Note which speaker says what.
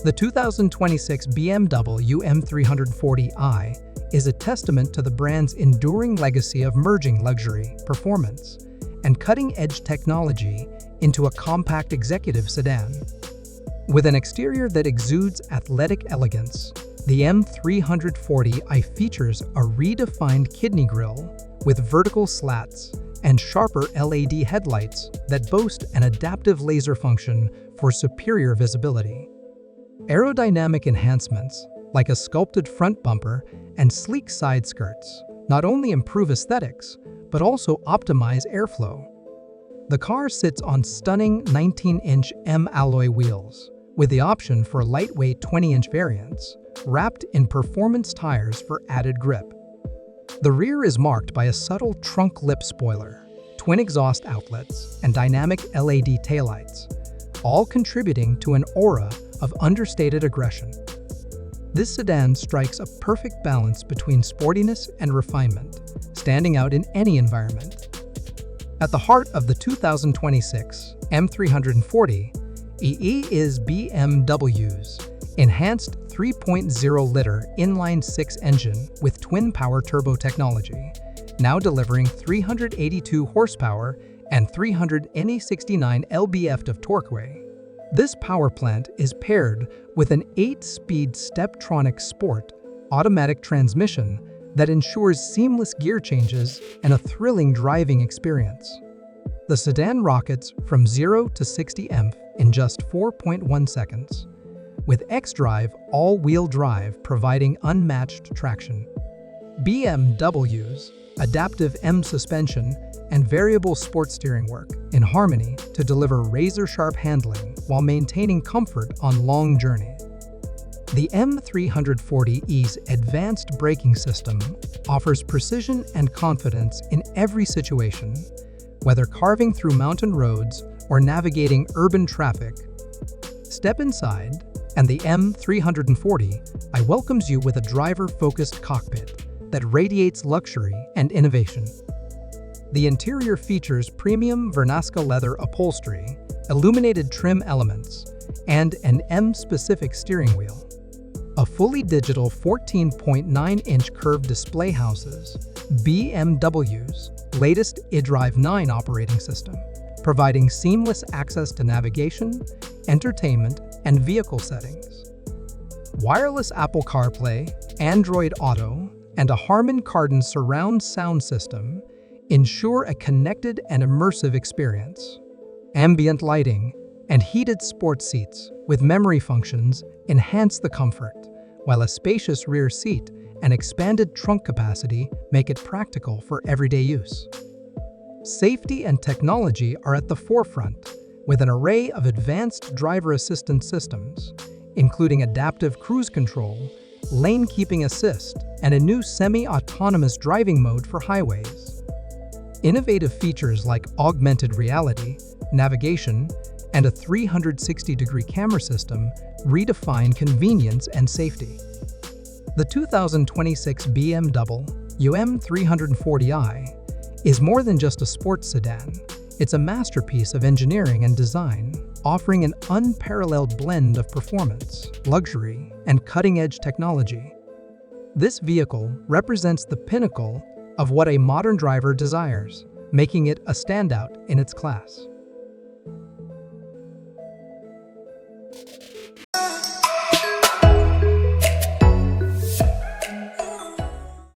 Speaker 1: The 2026 BMW M340i is a testament to the brand's enduring legacy of merging luxury, performance, and cutting-edge technology into a compact executive sedan. With an exterior that exudes athletic elegance, the M340i features a redefined kidney grille with vertical slats and sharper LED headlights that boast an adaptive laser function for superior visibility. Aerodynamic enhancements, like a sculpted front bumper and sleek side skirts, not only improve aesthetics, but also optimize airflow. The car sits on stunning 19-inch M alloy wheels, with the option for lightweight 20-inch variants, wrapped in performance tires for added grip. The rear is marked by a subtle trunk lip spoiler, twin exhaust outlets, and dynamic LED taillights, all contributing to an aura of understated aggression. This sedan strikes a perfect balance between sportiness and refinement, standing out in any environment. At the heart of the 2026 M340i is BMW's enhanced 3.0-liter inline-six engine with twin-power turbo technology, now delivering 382 horsepower and 369 lb-ft of torque. This power plant is paired with an 8-speed Steptronic Sport automatic transmission that ensures seamless gear changes and a thrilling driving experience. The sedan rockets from 0 to 60 mph in just 4.1 seconds, with xDrive all-wheel drive providing unmatched traction. BMW's adaptive M suspension and variable sports steering work in harmony to deliver razor-sharp handling while maintaining comfort on long journeys. The M340i's advanced braking system offers precision and confidence in every situation, whether carving through mountain roads or navigating urban traffic. Step inside, and the M340i welcomes you with a driver-focused cockpit that radiates luxury and innovation. The interior features premium Vernasca leather upholstery, illuminated trim elements, and an M-specific steering wheel. A fully digital 14.9-inch curved display houses BMW's latest iDrive 9 operating system, providing seamless access to navigation, entertainment, and vehicle settings. Wireless Apple CarPlay, Android Auto, and a Harman Kardon surround sound system ensure a connected and immersive experience. Ambient lighting and heated sports seats with memory functions enhance the comfort, while a spacious rear seat and expanded trunk capacity make it practical for everyday use. Safety and technology are at the forefront, with an array of advanced driver assistance systems, including adaptive cruise control, lane keeping assist, and a new semi-autonomous driving mode for highways. Innovative features like augmented reality, navigation, and a 360-degree camera system redefine convenience and safety. The 2026 BMW M340i is more than just a sports sedan. It's a masterpiece of engineering and design, offering an unparalleled blend of performance, luxury, and cutting-edge technology. This vehicle represents the pinnacle of what a modern driver desires, making it a standout in its class.